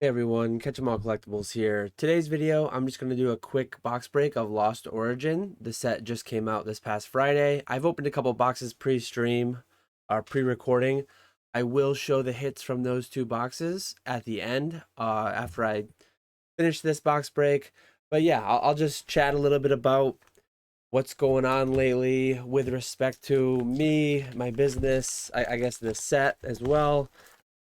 Hey everyone, Catch 'em All Collectibles here. Today's video, I'm just going to do a quick box break of Lost Origin. The set just came out this past Friday. I've opened a couple boxes pre-stream, or pre-recording. I will show the hits from those two boxes at the end, after I finish this box break. But yeah, I'll just chat a little bit about what's going on lately with respect to me, my business, I guess the set as well.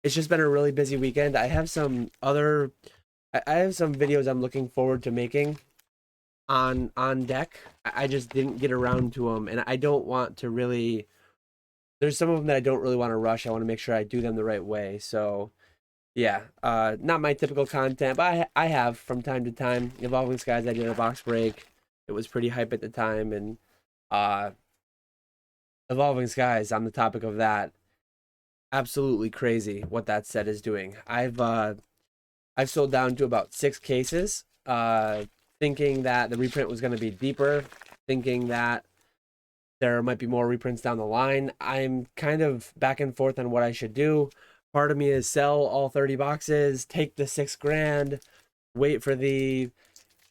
It's just been a really busy weekend. I have some videos I'm looking forward to making on deck. I just didn't get around to them, and I don't want to really. There's some of them that I don't really want to rush. I want to make sure I do them the right way. So yeah, not my typical content, but I have from time to time. Evolving Skies, I did a box break. It was pretty hype at the time, and uh, Evolving Skies. On the topic of that, absolutely crazy what that set is doing. I've sold down to about 6 cases, thinking that the reprint was going to be deeper, thinking that there might be more reprints down the line. I'm kind of back and forth on what I should do. Part of me is sell all 30 boxes, take the 6 grand, wait for the,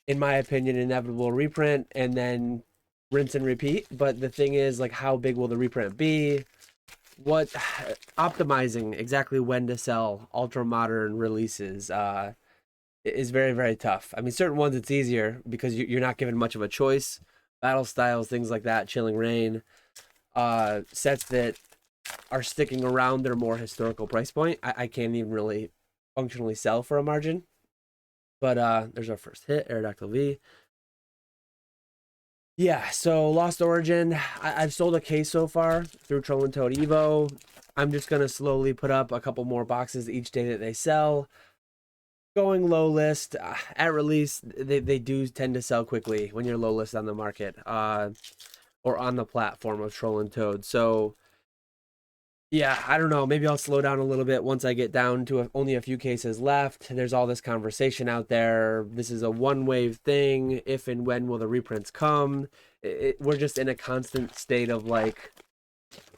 in my opinion, inevitable reprint, and then rinse and repeat. But the thing is, like, how big will the reprint be? What optimizing exactly when to sell ultra modern releases is very, very tough. I mean, certain ones it's easier because you're not given much of a choice. Battle styles, things like that, Chilling Reign, sets that are sticking around their more historical price point. I can't even really functionally sell for a margin. But there's our first hit, Aerodactyl V. Yeah, so Lost Origin, I've sold a case so far through Troll and Toad Evo. I'm just going to slowly put up a couple more boxes each day that they sell. Going low list, at release, they do tend to sell quickly when you're low list on the market, or on the platform of Troll and Toad. So yeah, I don't know. Maybe I'll slow down a little bit once I get down to only a few cases left. There's all this conversation out there. This is a one-wave thing. If and when will the reprints come? We're just in a constant state of like,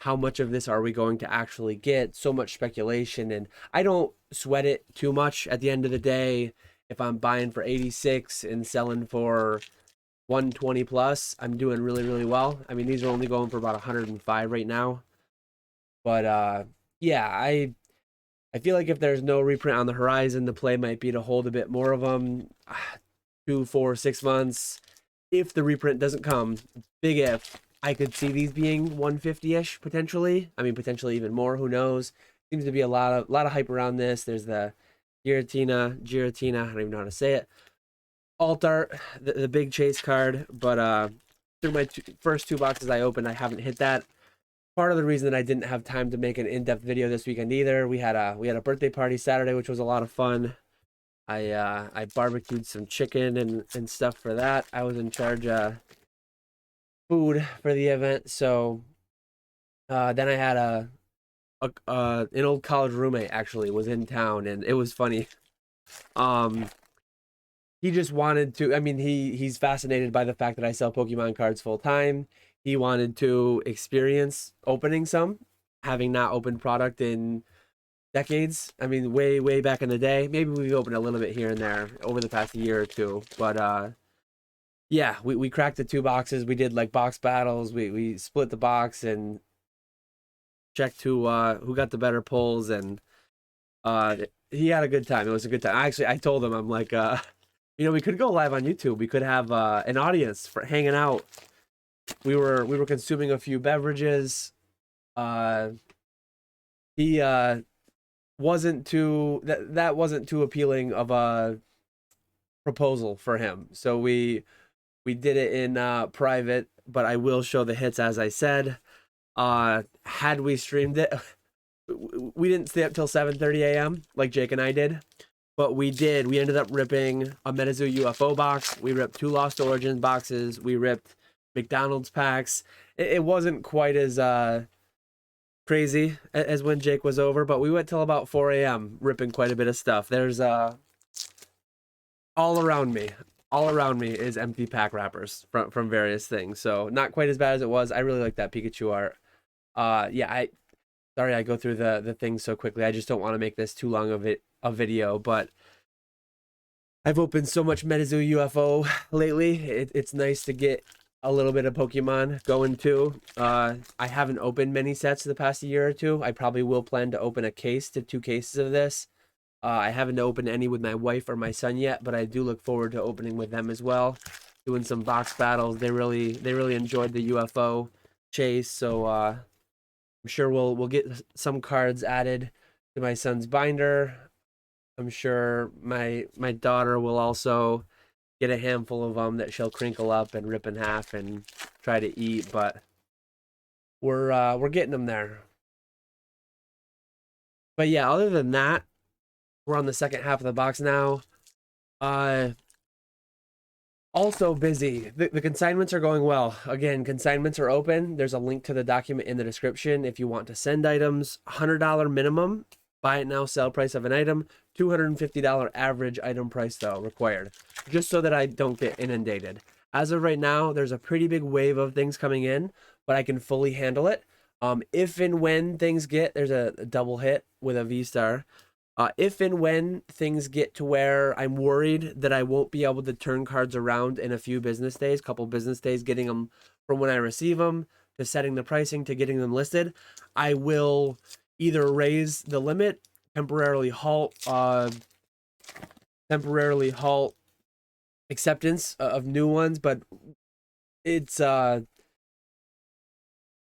how much of this are we going to actually get? So much speculation, and I don't sweat it too much at the end of the day. If I'm buying for 86 and selling for 120 plus, I'm doing really, really well. I mean, these are only going for about 105 right now. But yeah, I feel like if there's no reprint on the horizon, the play might be to hold a bit more of them, 2, 4, 6 months. If the reprint doesn't come, big if, I could see these being 150-ish potentially. I mean, potentially even more. Who knows? Seems to be a lot of hype around this. There's the Giratina. I don't even know how to say it. Alt art, the big chase card, but through my first 2 boxes I opened, I haven't hit that. Part of the reason that I didn't have time to make an in-depth video this weekend either. We had a birthday party Saturday, which was a lot of fun. I barbecued some chicken and stuff for that. I was in charge of food for the event. So then I had an old college roommate actually was in town, and it was funny. Um, he just wanted to. I mean, he's fascinated by the fact that I sell Pokemon cards full time. He wanted to experience opening some, having not opened product in decades. I mean, way back in the day. Maybe we've opened a little bit here and there over the past year or two, but yeah, we cracked the 2 boxes. We did like box battles. We split the box and checked who got the better pulls, and he had a good time. It was a good time. Actually, I told him, I'm like, we could go live on YouTube. We could have an audience for hanging out. We were consuming a few beverages. He wasn't too that wasn't too appealing of a proposal for him. So we did it in private, but I will show the hits as I said. Had we streamed it, we didn't stay up till 7:30 a.m. like Jake and I did, but we did. We ended up ripping a Metazoo UFO box. We ripped 2 Lost Origins boxes. We ripped McDonald's packs. It wasn't quite as crazy as when Jake was over, but we went till about 4 a.m. ripping quite a bit of stuff. There's all around me. All around me is empty pack wrappers from various things. So not quite as bad as it was. I really like that Pikachu art. Yeah, sorry I go through the things so quickly. I just don't want to make this too long of a video, but I've opened so much MetaZoo UFO lately. It's nice to get a little bit of Pokemon going too. I haven't opened many sets the past year or two. I probably will plan to open a case to 2 cases of this. I haven't opened any with my wife or my son yet, but I do look forward to opening with them as well. Doing some box battles. They really enjoyed the UFO chase, so I'm sure we'll get some cards added to my son's binder. I'm sure my daughter will also get a handful of them that she'll crinkle up and rip in half and try to eat, but we're getting them there. But yeah, other than that, we're on the second half of the box now. Uh Also busy. The consignments are going well. Again, consignments are open. There's a link to the document in the description if you want to send items. $100 minimum. Buy it now, sell price of an item. $250 average item price though required. Just so that I don't get inundated. As of right now, there's a pretty big wave of things coming in, but I can fully handle it. If and when things get, there's a double hit with a V-Star. If and when things get to where I'm worried that I won't be able to turn cards around in a few business days, couple business days, getting them from when I receive them to setting the pricing to getting them listed, I will either raise the limit, temporarily halt acceptance of new ones, but it's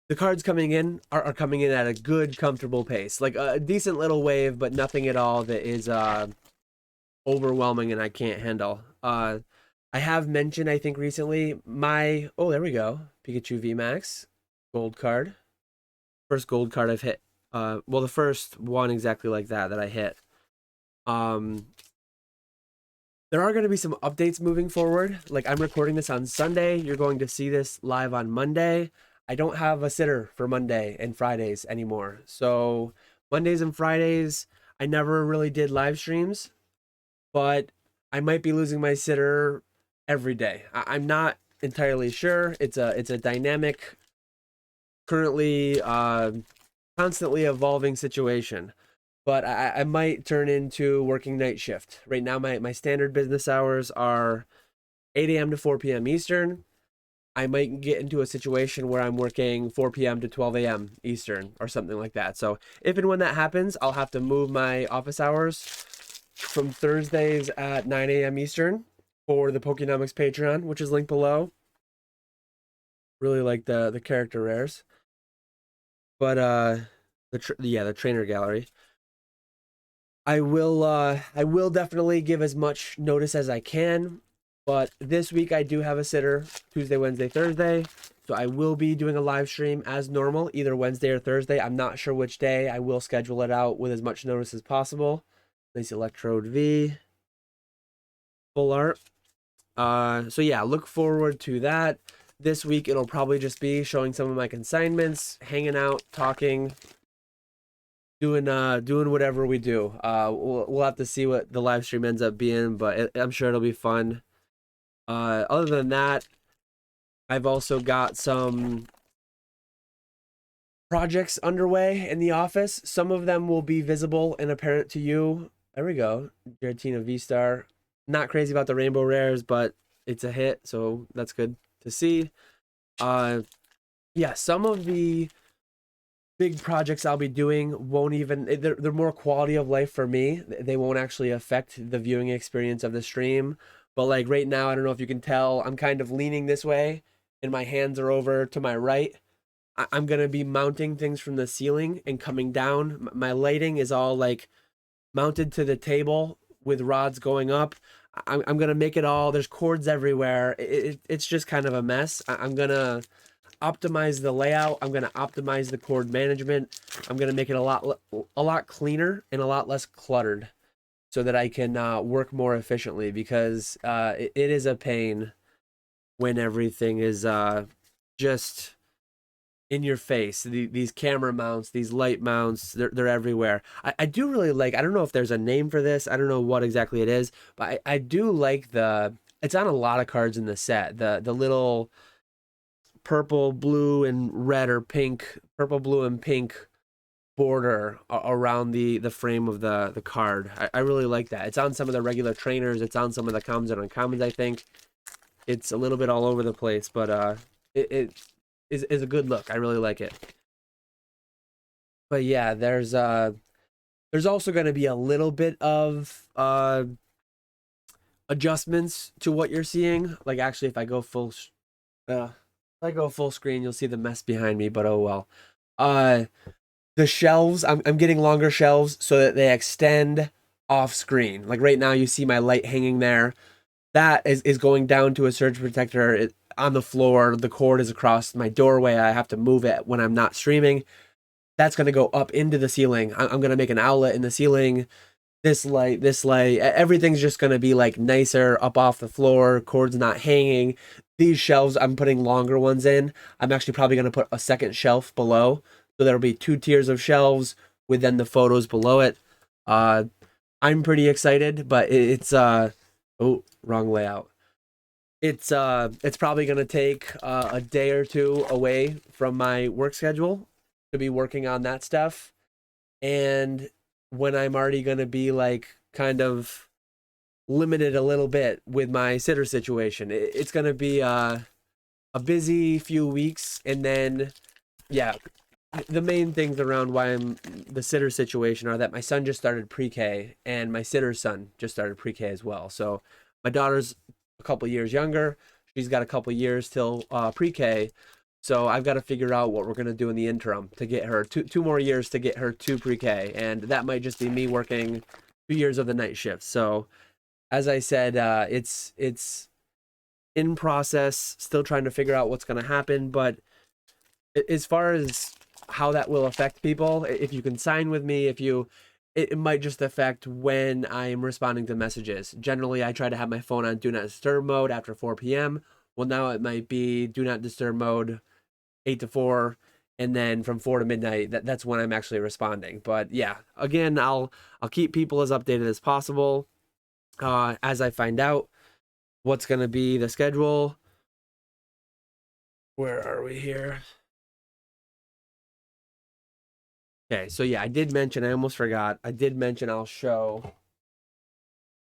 the cards coming in are coming in at a good, comfortable pace. Like a decent little wave, but nothing at all that is overwhelming and I can't handle. I have mentioned, I think recently, oh, there we go. Pikachu VMAX. Gold card. First gold card I've hit. Well, the first one exactly like that I hit. There are going to be some updates moving forward. Like, I'm recording this on Sunday. You're going to see this live on Monday. I don't have a sitter for Monday and Fridays anymore. So Mondays and Fridays, I never really did live streams, but I might be losing my sitter every day. I'm not entirely sure. It's a dynamic, currently constantly evolving situation. But I might turn into working night shift. Right now, my standard business hours are 8 a.m. to 4 p.m. Eastern. I might get into a situation where I'm working 4 p.m. to 12 a.m. Eastern or something like that. So if and when that happens, I'll have to move my office hours from Thursdays at 9 a.m. Eastern for the Pokenomics Patreon, which is linked below. Really like the character rares. But the trainer gallery. I will definitely give as much notice as I can, but this week I do have a sitter Tuesday, Wednesday, Thursday. So I will be doing a live stream as normal, either Wednesday or Thursday. I'm not sure which day. I will schedule it out with as much notice as possible. Nice Electrode V. Full art. So yeah, look forward to that. This week it'll probably just be showing some of my consignments, hanging out, talking, doing whatever we do. We'll have to see what the live stream ends up being, but I'm sure it'll be fun. Other than that, I've also got some projects underway in the office. Some of them will be visible and apparent to you. There we go. Giratina V-Star. Not crazy about the rainbow rares, but it's a hit, so that's good to see. Yeah, some of the big projects I'll be doing won't even, they're more quality of life for me. They won't actually affect the viewing experience of the stream. But like right now, I don't know if you can tell, I'm kind of leaning this way and my hands are over to my right. I'm going to be mounting things from the ceiling and coming down. My lighting is all like mounted to the table with rods going up. I'm going to make it all, there's cords everywhere. It's just kind of a mess. I'm going to optimize the layout. I'm going to optimize the cord management. I'm going to make it a lot cleaner and a lot less cluttered so that I can work more efficiently, because it is a pain when everything is just in your face. These camera mounts, these light mounts, they're everywhere. I do really like, I don't know if there's a name for this. I don't know what exactly it is, but I do like it's on a lot of cards in the set. The little purple, blue, and red or pink, purple, blue, and pink border around the frame of the card. I really like that. It's on some of the regular trainers. It's on some of the commons and uncommons, I think. It's a little bit all over the place, but it is a good look. I really like it. But yeah, there's also going to be a little bit of adjustments to what you're seeing. Like actually, if I go if I go full screen, you'll see the mess behind me. But oh well. The shelves, I'm getting longer shelves so that they extend off screen. Like right now, you see my light hanging there. That is going down to a surge protector on the floor. The cord is across my doorway. I have to move it when I'm not streaming. That's going to go up into the ceiling. I'm going to make an outlet in the ceiling. This light, everything's just going to be like nicer up off the floor. Cord's not hanging. These shelves, I'm putting longer ones in. I'm actually probably going to put a second shelf below. So there'll be 2 tiers of shelves with then the photos below it. I'm pretty excited, but it's oh, wrong layout. It's probably gonna take a day or two away from my work schedule to be working on that stuff. And when I'm already gonna be like kind of limited a little bit with my sitter situation, it's gonna be a busy few weeks, and then yeah, the main things around why I'm the sitter situation are that my son just started pre-K and my sitter's son just started pre-K as well. So my daughter's a couple years younger. She's got a couple years till pre-K. So I've got to figure out what we're going to do in the interim to get her two more years to get her to pre-K. And that might just be me working 2 years of the night shift. So as I said, it's in process, still trying to figure out what's going to happen. But as far as how that will affect people, if you can sign with me, it might just affect when I'm responding to messages. Generally, I try to have my phone on do not disturb mode after 4 p.m. Well, now it might be do not disturb mode 8 to 4, and then from 4 to midnight, that's when I'm actually responding. But yeah, again, I'll keep people as updated as possible as I find out what's going to be the schedule. Where are we here? Okay, so yeah, I did mention, I almost forgot. I did mention I'll show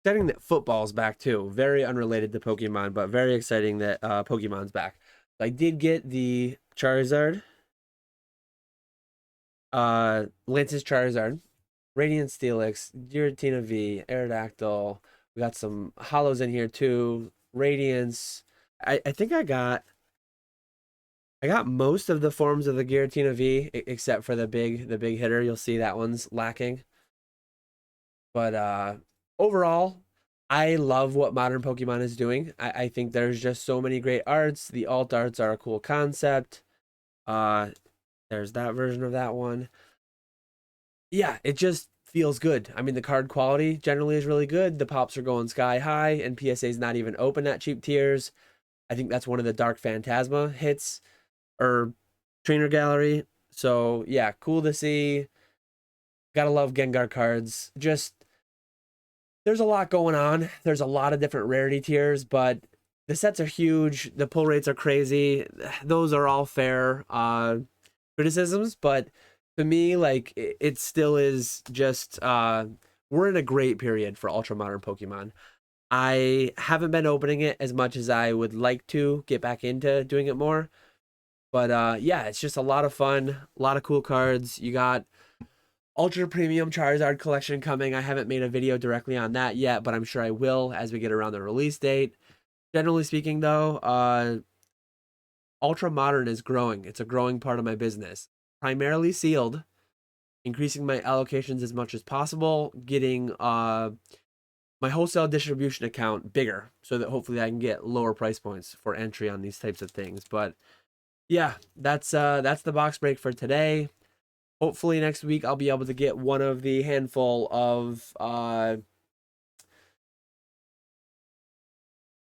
exciting that football's back too. Very unrelated to Pokemon, but very exciting that Pokemon's back. I did get the Charizard, Lance's Charizard, Radiant Steelix, Giratina V, Aerodactyl. We got some hollows in here too. Radiance. I think I got most of the forms of the Giratina V except for the big hitter. You'll see that one's lacking. But overall, I love what modern Pokemon is doing. I think there's just so many great arts. The alt arts are a cool concept. Uh there's that version of that one. Yeah, it just feels good. I mean, the card quality generally is really good. The pops are going sky high, and PSA is not even open at cheap tiers. I think that's one of the Dark Phantasma hits or trainer gallery. So yeah, cool to see. Gotta love Gengar cards. Just there's a lot going on. There's a lot of different rarity tiers, but the sets are huge. The pull rates are crazy. Those are all fair criticisms, but to me, like it still is just we're in a great period for ultra modern Pokemon. I haven't been opening it as much as I would like to get back into doing it more. But yeah, it's just a lot of fun, a lot of cool cards. You got Ultra Premium Charizard collection coming. I haven't made a video directly on that yet, but I'm sure I will as we get around the release date. Generally speaking, though, Ultra Modern is growing. It's a growing part of my business. Primarily sealed, increasing my allocations as much as possible, getting my wholesale distribution account bigger so that hopefully I can get lower price points for entry on these types of things. But yeah, that's the box break for today. Hopefully next week I'll be able to get one of the handful of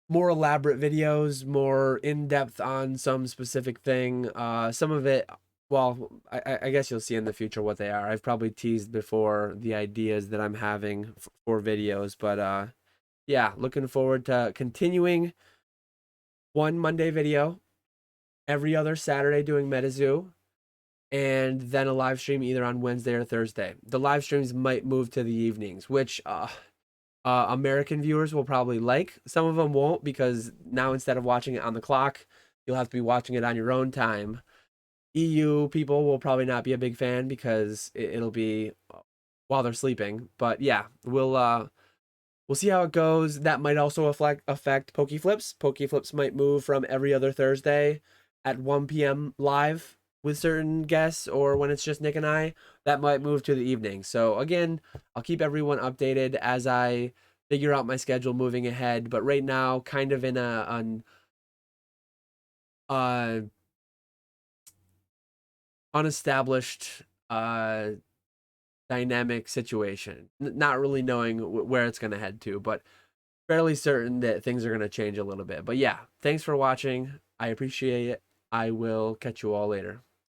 more elaborate videos, more in-depth on some specific thing. Some of it, well, I guess you'll see in the future what they are. I've probably teased before the ideas that I'm having for videos, but yeah, looking forward to continuing one Monday video, every other Saturday doing MetaZoo, and then a live stream either on Wednesday or Thursday. The live streams might move to the evenings, which American viewers will probably like. Some of them won't, because now instead of watching it on the clock, you'll have to be watching it on your own time. EU people will probably not be a big fan because it'll be while they're sleeping. But yeah, we'll see how it goes. That might also affect Pokeflips. Pokeflips might move from every other Thursday at 1 p.m. live with certain guests, or when it's just Nick and I, that might move to the evening. So again, I'll keep everyone updated as I figure out my schedule moving ahead. But right now, kind of in an uh, unestablished dynamic situation, not really knowing where it's going to head to, but fairly certain that things are going to change a little bit. But yeah, thanks for watching. I appreciate it. I will catch you all later.